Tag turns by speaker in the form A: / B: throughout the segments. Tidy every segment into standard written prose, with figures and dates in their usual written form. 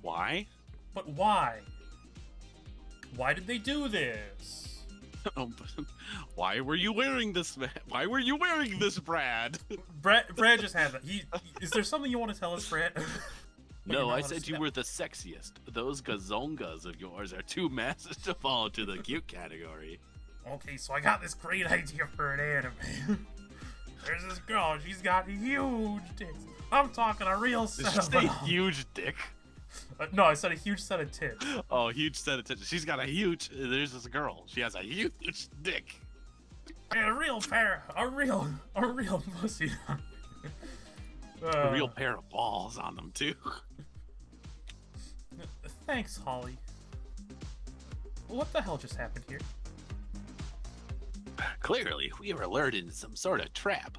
A: Why?
B: But why? Why did they do this?
A: Why were you wearing this, man? Why were you wearing this, Brad?
B: Brad just had that. Is there something you want to tell us, Brad?
A: No, I said you were the sexiest. Those gazongas of yours are too massive to fall into the cute category.
B: Okay, so I got this great idea for an anime. There's this girl, she's got huge dicks. I'm talking a real set
A: Did you
B: of
A: say huge dick?
B: No, I said a huge set of tits.
A: Oh, huge set of tits. She's got a huge. There's this girl. She has a huge dick.
B: And a real pussy.
A: A real pair of balls on them too.
B: Thanks, Holly. What the hell just happened here?
A: Clearly, we were lured into some sort of trap.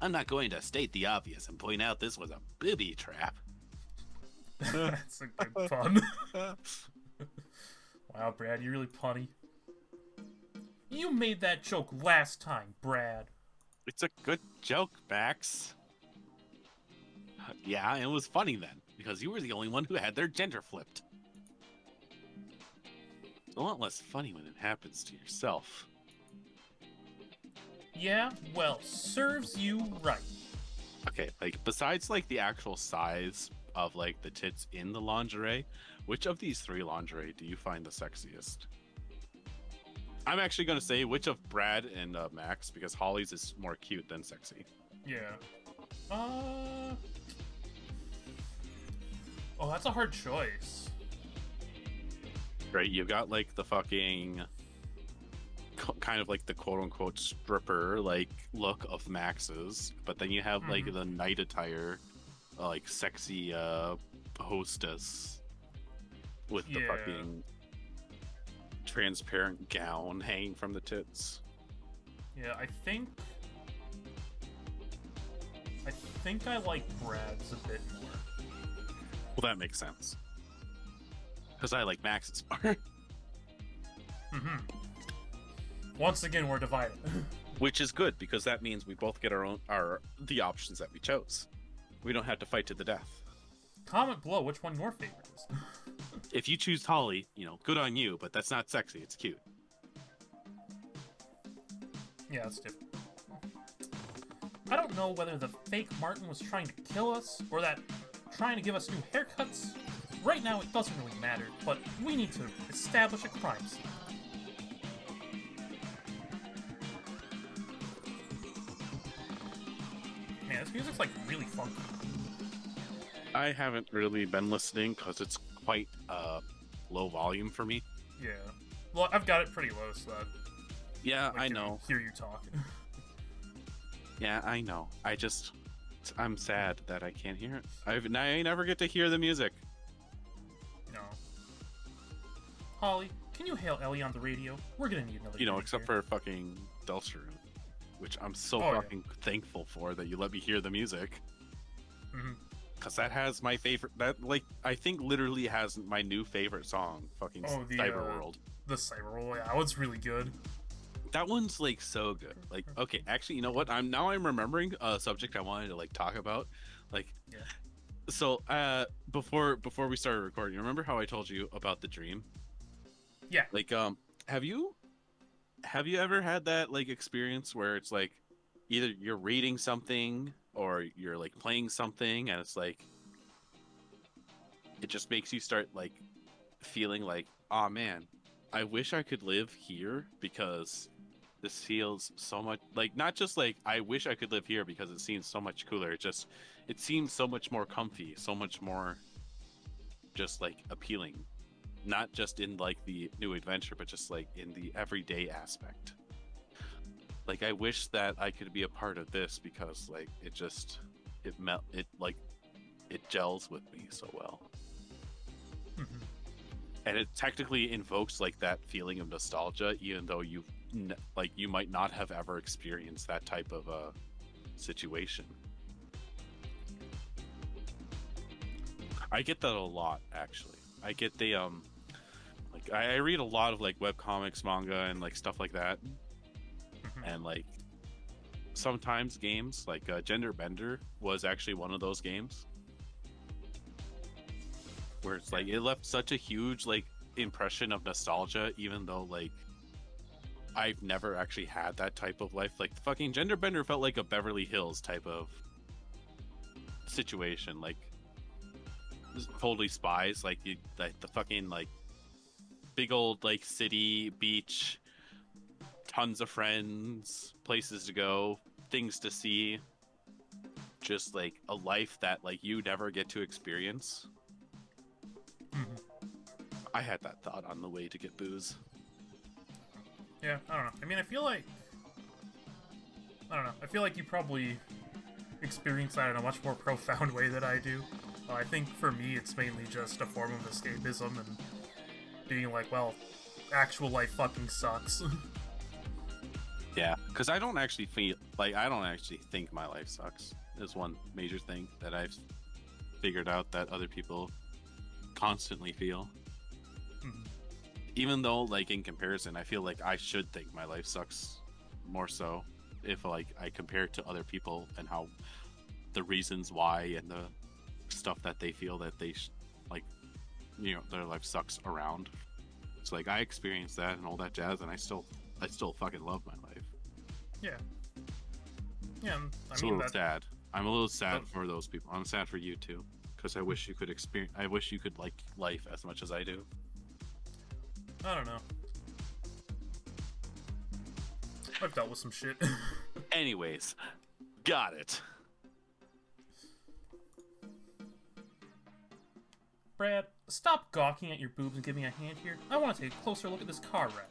A: I'm not going to state the obvious and point out this was a booby trap.
B: That's a good pun. Wow, Brad, you're really punny. You made that joke last time, Brad.
A: It's a good joke, Max. Yeah, it was funny then, because you were the only one who had their gender flipped. It's a lot less funny when it happens to yourself.
B: Yeah, well, serves you right.
A: Okay, like, besides, like, the actual size of, like, the tits in the lingerie, which of these three lingerie do you find the sexiest? I'm actually going to say which of Brad and Max, because Holly's is more cute than sexy.
B: Yeah. Oh, that's a hard choice.
A: Right, you've got, like, the fucking... kind of like the quote-unquote stripper like look of Max's, but then you have like the night attire like sexy hostess with the fucking transparent gown hanging from the tits.
B: Yeah, I think I like Brad's a bit more.
A: Well, that makes sense, because I like Max's part.
B: Once again, we're divided.
A: Which is good, because that means we both get the options that we chose. We don't have to fight to the death.
B: Comment below which one your favorite is.
A: If you choose Holly, you know, good on you, but that's not sexy, it's cute.
B: Yeah, that's different. I don't know whether the fake Martin was trying to kill us, or that trying to give us new haircuts. Right now, it doesn't really matter, but we need to establish a crime scene. Man, this music's like really funky.
A: I haven't really been listening because it's quite low volume for me.
B: Yeah. Well, I've got it pretty low, so that
A: yeah, I know.
B: Hear you talk.
A: Yeah, I know. I'm sad that I can't hear it. I never get to hear the music.
B: No. Holly, can you hail Ellie on the radio? We're gonna need another.
A: You know, except for fucking Delster, which I'm so fucking thankful for that you let me hear the music. Because that has my favorite. That, like, I think literally has my new favorite song. Fucking Cyber World.
B: The Cyber World. Yeah, that one's really good.
A: That one's like so good. Like, okay, actually, you know what? I'm remembering a subject I wanted to like talk about. Like, so before we started recording, you remember how I told you about the dream?
B: Yeah.
A: Like, have you ever had that like experience where it's like either you're reading something or you're like playing something and it's like it just makes you start like feeling like, oh man, I wish I could live here because this feels so much like, not just like I wish I could live here because it seems so much cooler, it seems so much more comfy, so much more just like appealing, not just in like the new adventure but just like in the everyday aspect. Like, I wish that I could be a part of this because like it gels with me so well. And it technically invokes like that feeling of nostalgia, even though you might not have ever experienced that type of situation. I get that a lot, actually. I get the like I read a lot of like webcomics, manga, and like stuff like that. And like sometimes games like Gender Bender was actually one of those games where it's like it left such a huge like impression of nostalgia, even though like I've never actually had that type of life. Like fucking Genderbender felt like a Beverly Hills type of situation, like totally spies, like you like the fucking like big old like city beach, tons of friends, places to go, things to see, just like a life that like you never get to experience.
B: Mhm.
A: I had that thought on the way to get booze.
B: Yeah, I don't know. I mean, I feel like you probably experience that in a much more profound way than I do. I think for me, it's mainly just a form of escapism and being like, well, actual life fucking sucks.
A: Yeah, because I don't actually think my life sucks. Is one major thing that I've figured out that other people constantly feel.
B: Mhm.
A: Even though, like, in comparison, I feel like I should think my life sucks more so if like I compare it to other people and how the reasons why and the stuff that they feel that they like, you know, their life sucks around. It's like I experienced that and all that jazz, and I still fucking love my life.
B: Yeah. Yeah,
A: It's a little sad. I'm a little sad for those people. I'm sad for you too, because I wish you could experience. I wish you could like life as much as I do.
B: I don't know. I've dealt with some shit.
A: Anyways, got it.
B: Brad, stop gawking at your boobs and give me a hand here. I want to take a closer look at this car wreck.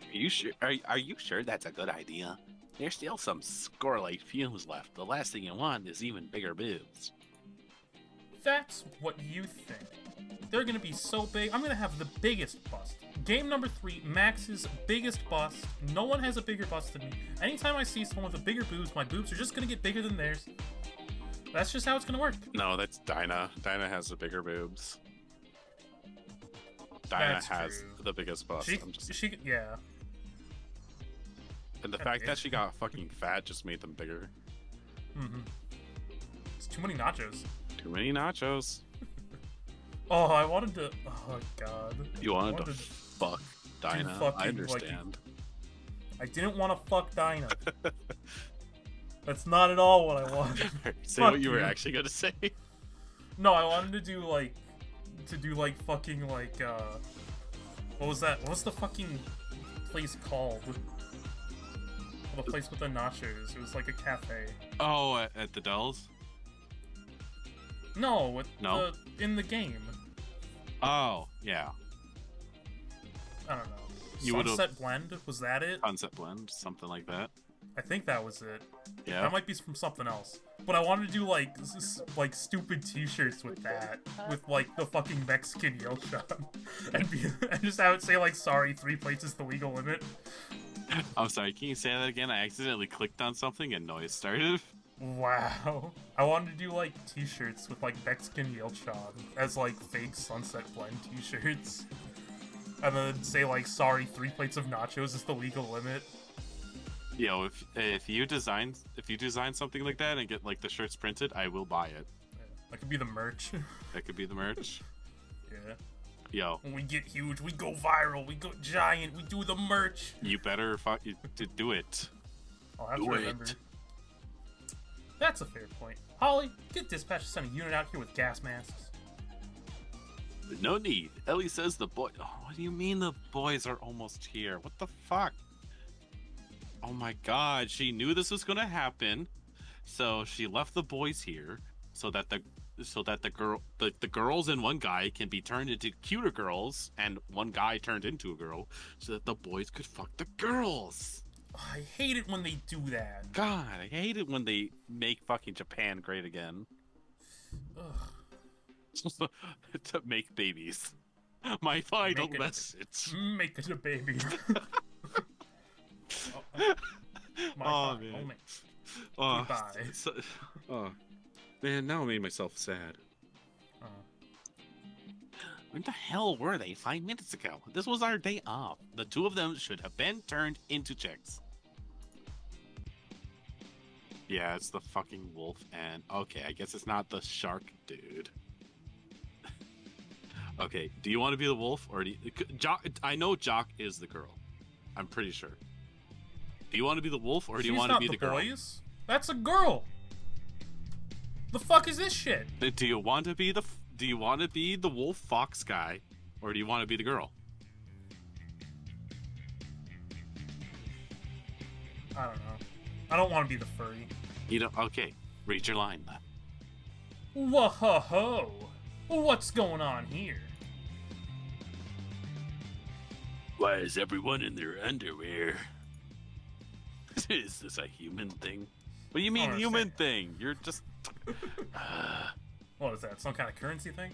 A: Are you sure? Are you sure that's a good idea? There's still some score-like fumes left. The last thing you want is even bigger boobs.
B: That's what you think. They're gonna be so big, I'm gonna have the biggest bust. Game number 3, Max's biggest bust. No one has a bigger bust than me. Anytime I see someone with a bigger boobs, my boobs are just gonna get bigger than theirs. That's just how it's gonna work.
A: No, that's Dinah. Dinah has the bigger boobs. Dinah
B: That's
A: has
B: true.
A: the biggest bust.
B: Yeah.
A: And the fact that she got fucking fat just made them bigger.
B: Mm-hmm. It's too many nachos.
A: Too many nachos.
B: Oh, I wanted to. Oh god.
A: You wanted to fuck Dinah.
B: fucking,
A: I understand.
B: I didn't want to fuck Dinah. That's not at all what I wanted.
A: Say
B: Fuck
A: what you were
B: you.
A: actually gonna say.
B: No, I wanted to do fucking what was that? What was the fucking place called? The place with the nachos. It was like a cafe.
A: Oh, at the Dells?
B: No,
A: No?
B: in the game.
A: Oh, yeah.
B: I don't know.
A: You would've-
B: Sunset Blend? Was that it?
A: Sunset Blend, something like that.
B: I think that was it.
A: Yeah.
B: That might be from something else. But I wanted to do like stupid T-shirts with that, with like the fucking Mexican yell shot, and just have it say like, "Sorry, 3 plates is the legal limit."
A: I'm sorry, can you say that again? I accidentally clicked on something and noise started.
B: Wow. I wanted to do like T-shirts with like Mexican yell shot as like fake Sunset Blend T-shirts, and then say like, "Sorry, 3 plates of nachos is the legal limit."
A: Yo, if you design something like that and get like the shirts printed, I will buy it.
B: Yeah, that could be the merch.
A: That could be the merch.
B: Yeah.
A: Yo,
B: When we get huge, we go viral, we go giant, we do the merch.
A: you better do it.
B: I'll have to
A: Do
B: remember.
A: it.
B: That's a fair point. Holly, get dispatch to send a unit out here with gas masks.
A: No need. Ellie says the boy. Oh, what do you mean the boys are almost here? What the fuck? Oh my god, she knew this was gonna happen, so she left the boys here so that the girls and one guy can be turned into cuter girls, and one guy turned into a girl, so that the boys could fuck the girls.
B: I hate it when they do that.
A: God, I hate it when they make fucking Japan great again.
B: Ugh.
A: To make babies. My final
B: Make it-
A: message.
B: Make it a baby. My
A: Oh,
B: final
A: man.
B: message.
A: Oh,
B: Goodbye.
A: oh, man, now I made myself sad.
B: Uh,
A: Where the hell were they 5 minutes ago? This was our day off. The two of them should have been turned into chicks. Yeah, it's the fucking wolf, and okay, I guess it's not the shark dude. Okay, do you want to be the wolf or do you, Jock? I know Jock is the girl. I'm pretty sure. Do you want to be the wolf or do you want to be the girl?
B: Boys. That's a girl. The fuck is this shit?
A: Do you want to be the wolf fox guy or do you want to be the girl?
B: I don't know. I don't want to be the furry.
A: You know, okay. Read your line then.
B: Whoa-ho-ho! What's going on here?
A: Why is everyone in their underwear? Is this a human thing? What do you mean human thing? You're just...
B: What is that? Some kind of currency thing?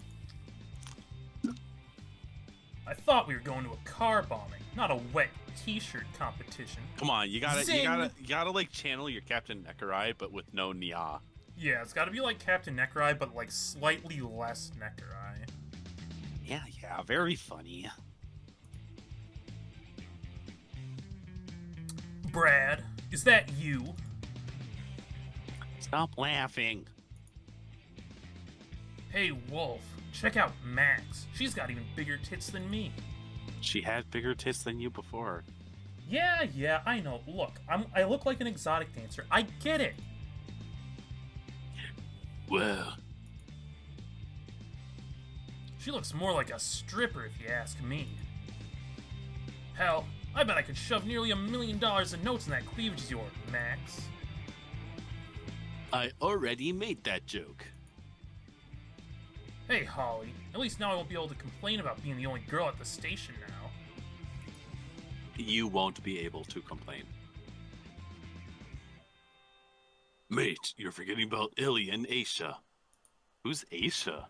B: I thought we were going to a car bombing, not a wet t-shirt competition.
A: Come on, you gotta like channel your Captain Neckeye, but with no Nya.
B: Yeah, it's gotta be like Captain Neckeye, but like slightly less Neckeye.
A: Yeah, very funny.
B: Brad, is that you?
A: Stop laughing.
B: Hey, Wolf, check out Max. She's got even bigger tits than me.
A: She had bigger tits than you before.
B: Yeah, I know. Look, I look like an exotic dancer. I get it.
A: Well,
B: she looks more like a stripper if you ask me. Hell, I bet I could shove nearly $1 million in notes in that cleavage of yours, Max.
A: I already made that joke.
B: Hey, Holly. At least now I won't be able to complain about being the only girl at the station now.
A: You won't be able to complain. Mate, you're forgetting about Illy and Aisha. Who's Aisha?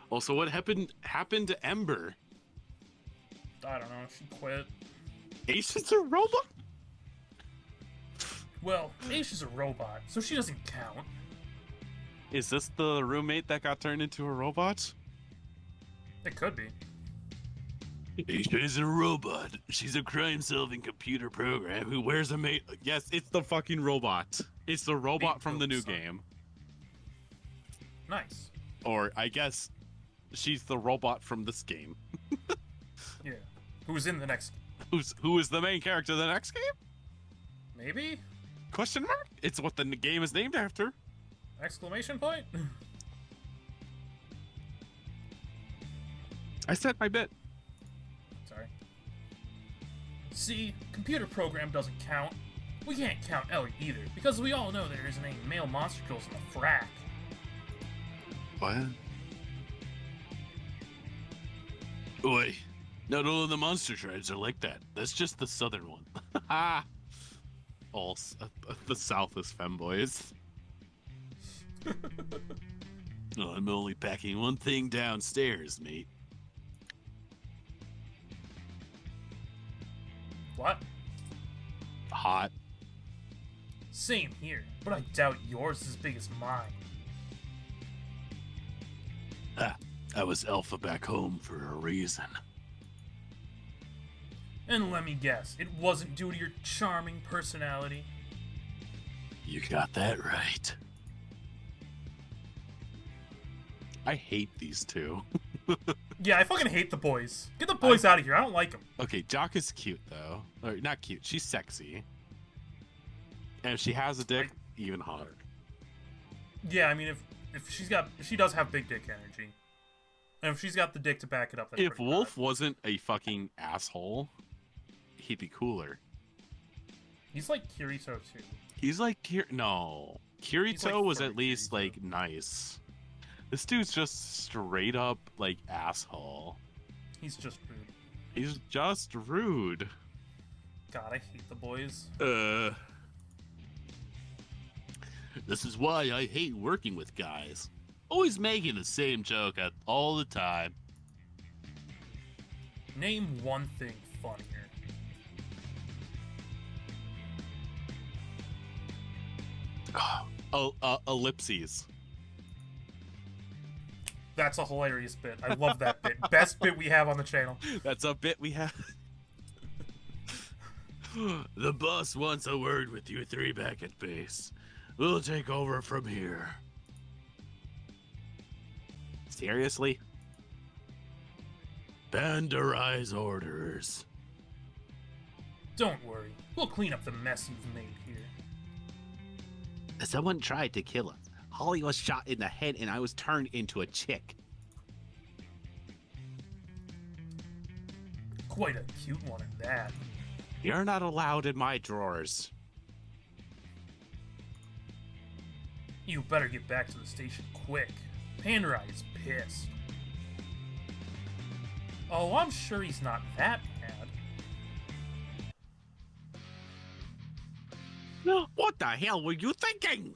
A: Also, what happened to Ember?
B: I don't know, she quit.
A: Aisha's a robot?
B: Well, Aisha's a robot, so she doesn't count.
A: Is this the roommate that got turned into a robot?
B: It could be.
A: Aisha is a robot. She's a crime-solving computer program who wears a mate. Yes, it's the fucking robot. It's the robot from the new game.
B: Nice.
A: Or, I guess, she's the robot from this game.
B: Yeah. Who's in the next game?
A: Who is the main character of the next game?
B: Maybe?
A: Question mark? It's what the game is named after.
B: Exclamation point?
A: I said my bit.
B: Sorry. See, computer program doesn't count. We can't count Ellie either, because we all know there isn't any male monster girls in the frack.
A: What? Oi. Not all of the monster tribes are like that. That's just the southern one. All the South is femboys. Oh, I'm only packing one thing downstairs, mate.
B: What?
A: Hot.
B: Same here, but I doubt yours is as big as mine.
A: I was alpha back home for a reason.
B: And let me guess, it wasn't due to your charming personality.
A: You got that right. I hate these two.
B: Yeah, I fucking hate the boys. Get the boys out of here. I don't like them.
A: Okay, Jock is cute though. Or not cute. She's sexy. And if she has a dick, even hotter.
B: Yeah, I mean, if she does have big dick energy, and if she's got the dick to back it up, that's
A: if
B: pretty
A: Wolf
B: hot.
A: wasn't a fucking asshole, he'd be cooler.
B: He's like Kirito too.
A: He's like no. Kirito
B: like
A: was
B: furry
A: at least
B: Kirito.
A: like nice. This dude's just straight up like asshole.
B: He's just rude.
A: He's just rude.
B: God, I hate the boys.
A: This is why I hate working with guys. Always making the same joke all the time.
B: Name one thing funnier.
A: Ellipses.
B: That's a hilarious bit. I love that bit. Best bit we have on the channel.
A: That's a bit we have. The boss wants a word with you three back at base. We'll take over from here. Seriously? Banderize orders.
B: Don't worry, we'll clean up the mess you've made here.
A: Someone tried to kill us. Holly was shot in the head and I was turned into a chick.
B: Quite a cute one at that.
A: You're not allowed in my drawers.
B: You better get back to the station quick. Panderai is pissed. Oh, I'm sure he's not that mad.
A: What the hell were you thinking?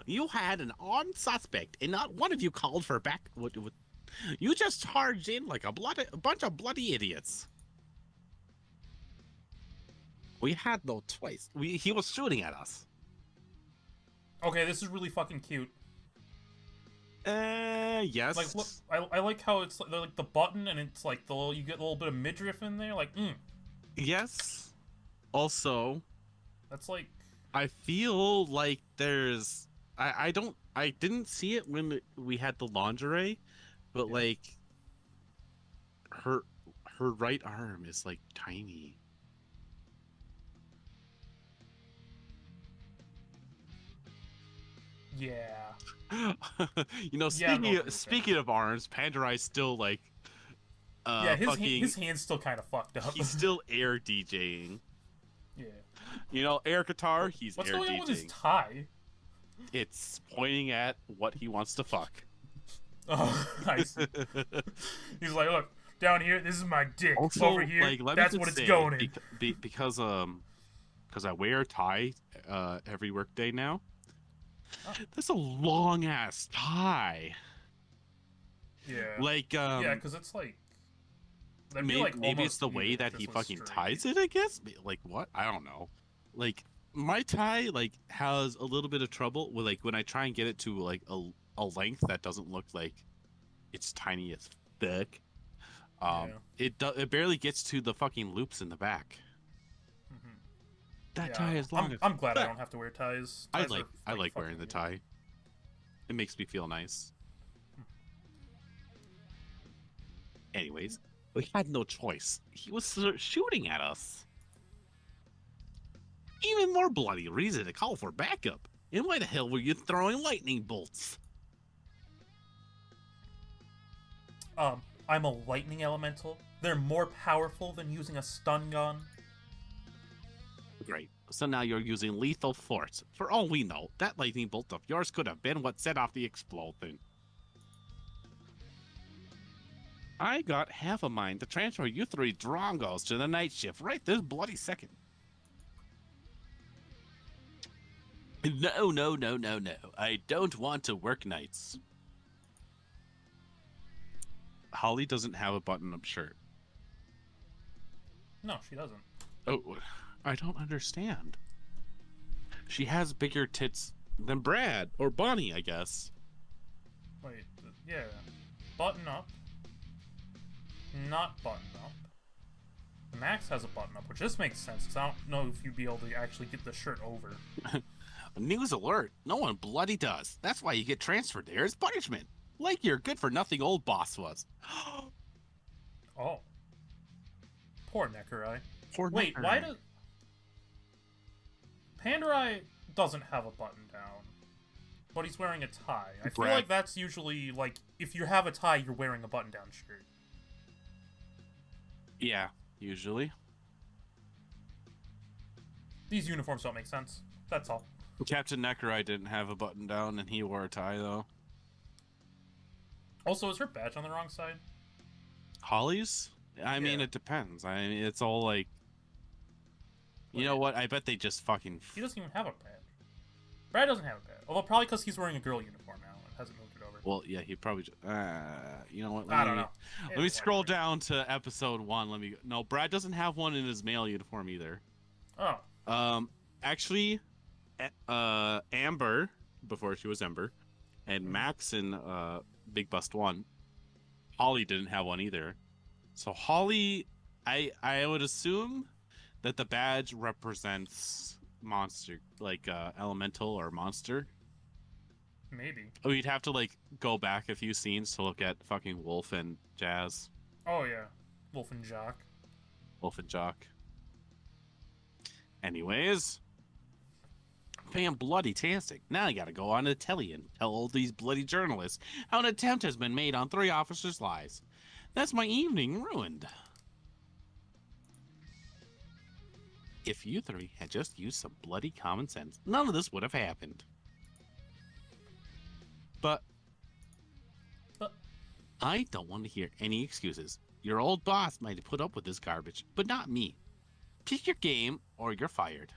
A: You had an armed suspect, and not one of you called for back. You just charged in like a bunch of bloody idiots. We had no choice. He was shooting at us.
B: Okay, this is really fucking cute.
A: Yes.
B: Like, look, I like how it's like the button, and it's like you get a little bit of midriff in there. Like,
A: Yes. Also,
B: that's like.
A: I feel like there's. I didn't see it when we had the lingerie, but like. Her right arm is like tiny.
B: Yeah.
A: You know, speaking of arms, Panderai's still like
B: his hand's still kind of fucked up.
A: He's still air DJing.
B: Yeah.
A: You know, air guitar, he's
B: What's
A: air
B: going
A: DJing.
B: on with his tie?
A: It's pointing at what he wants to fuck.
B: Oh, I see. He's like, look, down here, this is my dick.
A: Also,
B: over here,
A: like,
B: that's what it's going in.
A: Because I wear a tie every workday now. Oh. That's a long ass tie.
B: Yeah.
A: Like
B: because it's like.
A: Maybe it's the way that he fucking ties it. I guess. Like what? I don't know. Like my tie has a little bit of trouble with when I try and get it to like a length that doesn't look like it's tiny as fuck. It barely gets to the fucking loops in the back.
B: Mm-hmm.
A: That tie is long.
B: I'm glad I don't have to wear ties.
A: I like wearing the tie. It makes me feel nice. Anyways, we had no choice. He was shooting at us. Even more bloody reason to call for backup. And why the hell were you throwing lightning bolts?
B: I'm a lightning elemental. They're more powerful than using a stun gun.
A: Great. So now you're using lethal force. For all we know, that lightning bolt of yours could have been what set off the explosion. I got half a mind to transfer you three drongos to the night shift right this bloody second. No. I don't want to work nights. Holly doesn't have a button-up shirt.
B: No, she doesn't.
A: Oh, I don't understand. She has bigger tits than Brad or Bonnie, I guess.
B: Wait, yeah. Button up. Not button up. Max has a button up, which just makes sense, because I don't know if you'd be able to actually get the shirt over.
A: News alert. No one bloody does. That's why you get transferred there as punishment. Like your good-for-nothing old boss was.
B: Oh. Poor Nemeses.
A: Wait,
B: why does... Panderai doesn't have a button down, but he's wearing a tie. I feel like that's usually, like, if you have a tie, you're wearing a button-down shirt.
A: Yeah, usually.
B: These uniforms don't make sense. That's all.
A: Captain Nemesis didn't have a button down, and he wore a tie, though.
B: Also, is her badge on the wrong side?
A: Holly's? I mean, it depends. I mean, it's all like... You know what? I bet they just fucking...
B: He doesn't even have a badge. Brad doesn't have a badge. Although, probably because he's wearing a girl uniform now and hasn't moved it over.
A: Well, yeah, he probably just... you know what?
B: I don't know.
A: Let me scroll down to episode 1. No, Brad doesn't have one in his male uniform either.
B: Oh.
A: Actually, Amber, before she was Ember, and Max in Big Bust 1, Holly didn't have one either. So Holly, I would assume that the badge represents monster, like elemental or monster.
B: Maybe.
A: Oh, you'd have to like go back a few scenes to look at fucking Wolf and Jazz.
B: Oh yeah, Wolf and Jock.
A: Wolf and Jock. Anyways, fan bloody tastic. Now I gotta go on to the telly and tell all these bloody journalists how an attempt has been made on 3 officers' lives. That's my evening ruined. If you 3 had just used some bloody common sense, none of this would have happened. But I don't want to hear any excuses. Your old boss might have put up with this garbage, but not me. Pick your game or you're fired.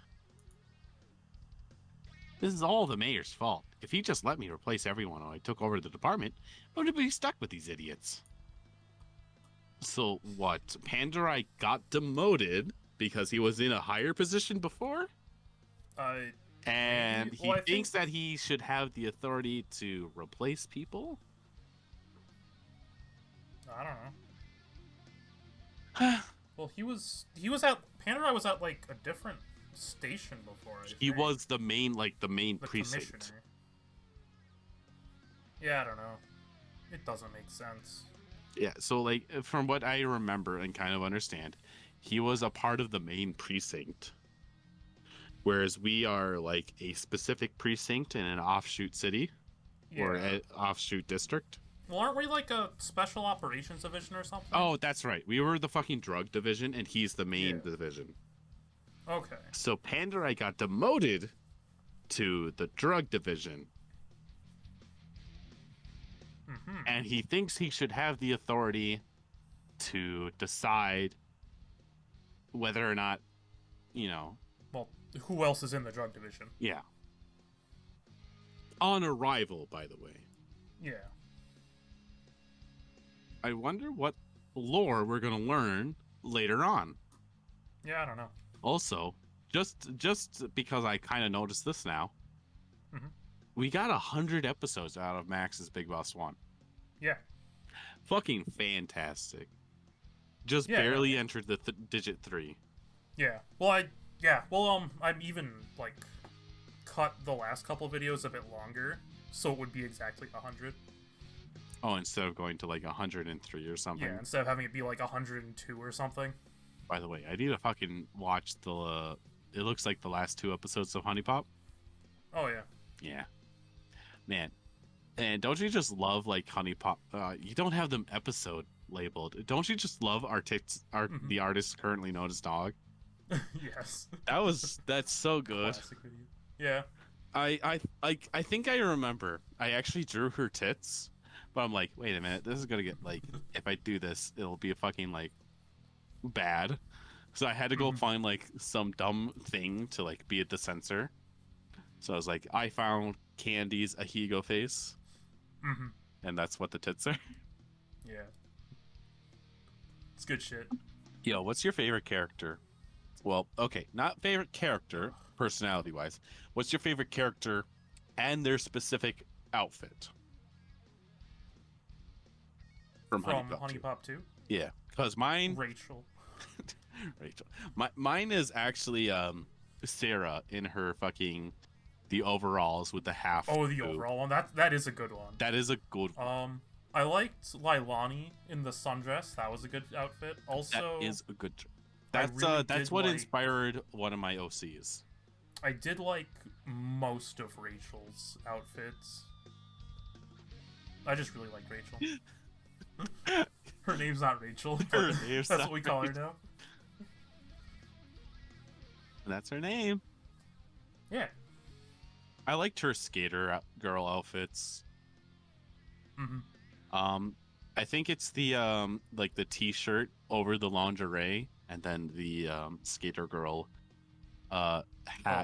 A: This is all the mayor's fault. If he just let me replace everyone when I took over the department, I would be stuck with these idiots. So what? Pandarai got demoted because he was in a higher position before? And he thinks that he should have the authority to replace people?
B: I don't know. Well, he was at Pandarai was at like a different station before.
A: He was the main precinct.
B: Commissioner. Yeah, I don't know. It doesn't make sense.
A: Yeah, so like from what I remember and kind of understand, he was a part of the main precinct. Whereas we are like a specific precinct in an offshoot city or an offshoot district.
B: Well, aren't we like a special operations division or something?
A: Oh, that's right. We were the fucking drug division and he's the main division.
B: Okay.
A: So Pandarai got demoted to the drug division.
B: Mm-hmm.
A: And he thinks he should have the authority to decide whether or not,
B: Well, who else is in the drug division?
A: Yeah. On arrival, by the way.
B: Yeah.
A: I wonder what lore we're going to learn later on.
B: Yeah, I don't know.
A: Also, just because I kind of noticed this now, we got 100 episodes out of Max's Big Boss 1.
B: Yeah.
A: Fucking fantastic. Just barely entered the digit 3.
B: Yeah. Well, I'm even like cut the last couple videos a bit longer, so it would be exactly 100.
A: Oh, instead of going to like 103 or something.
B: Yeah, instead of having it be like 102 or something.
A: By the way, I need to fucking watch it looks like the last 2 episodes of Honey Pop.
B: Oh yeah.
A: Yeah. Man. And don't you just love like Honey Pop? You don't have them episode labeled. Don't you just love the artist currently known as Dog?
B: Yes.
A: That's so good.
B: Classic video. Yeah.
A: I think I remember. I actually drew her tits, but I'm like, wait a minute, this is gonna get like, if I do this, it'll be a fucking like bad. So I had to go find like some dumb thing to like be at the censor. So I was like, I found Candy's Ahigo face, and that's what the tits are.
B: Yeah. It's good shit.
A: Yo, what's your favorite character? Well, okay, not favorite character, personality-wise. What's your favorite character and their specific outfit? From
B: Honey Pop 2?
A: Yeah, because mine...
B: Rachel.
A: Rachel. Mine is actually Sarah in her fucking... the overalls with the half...
B: Oh, the overall one? That is a good one.
A: That is a good one.
B: I liked Lailani in the sundress. That was a good outfit. Also...
A: That is a good... That's what inspired one of my OCs.
B: I did like most of Rachel's outfits. I just really like Rachel. Her name's not Rachel. But that's what we call her now.
A: That's her name.
B: Yeah.
A: I liked her skater girl outfits. I think it's the like the t-shirt over the lingerie, and then the skater girl hat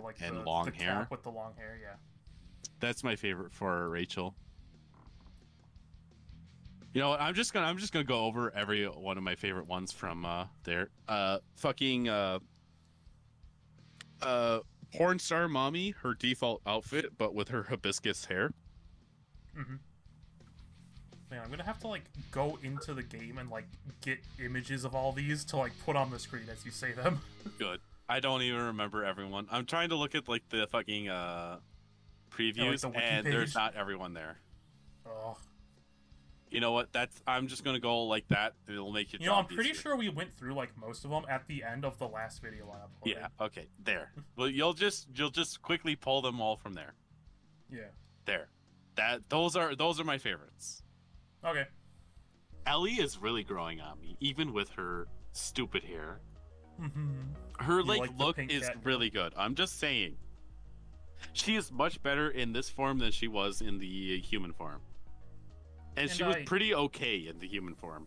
B: like
A: and long
B: the
A: hair.
B: Cap with the long hair, yeah.
A: That's my favorite for Rachel. You know what? I'm just gonna go over every one of my favorite ones from there. Porn star mommy, her default outfit, but with her hibiscus hair.
B: Man, I'm gonna have to like go into the game and like get images of all these to like put on the screen as you say them.
A: Good. I don't even remember everyone. I'm trying to look at like the fucking previews,
B: the wiki
A: and there's
B: page.
A: not everyone there.
B: Oh.
A: You know what? I'm just gonna go like that. It'll make your
B: You know,
A: job
B: I'm pretty
A: easier.
B: sure we went through like most of them at the end of the last video I uploaded.
A: Yeah. Okay. There. Well, you'll just quickly pull them all from there.
B: Yeah.
A: There. Those are my favorites.
B: Okay.
A: Ellie is really growing on me, even with her stupid hair.
B: Mm-hmm.
A: Her
B: You like the
A: look
B: pink
A: is
B: cat
A: really good. I'm just saying. She is much better in this form than she was in the human form. And she was pretty okay in the human form.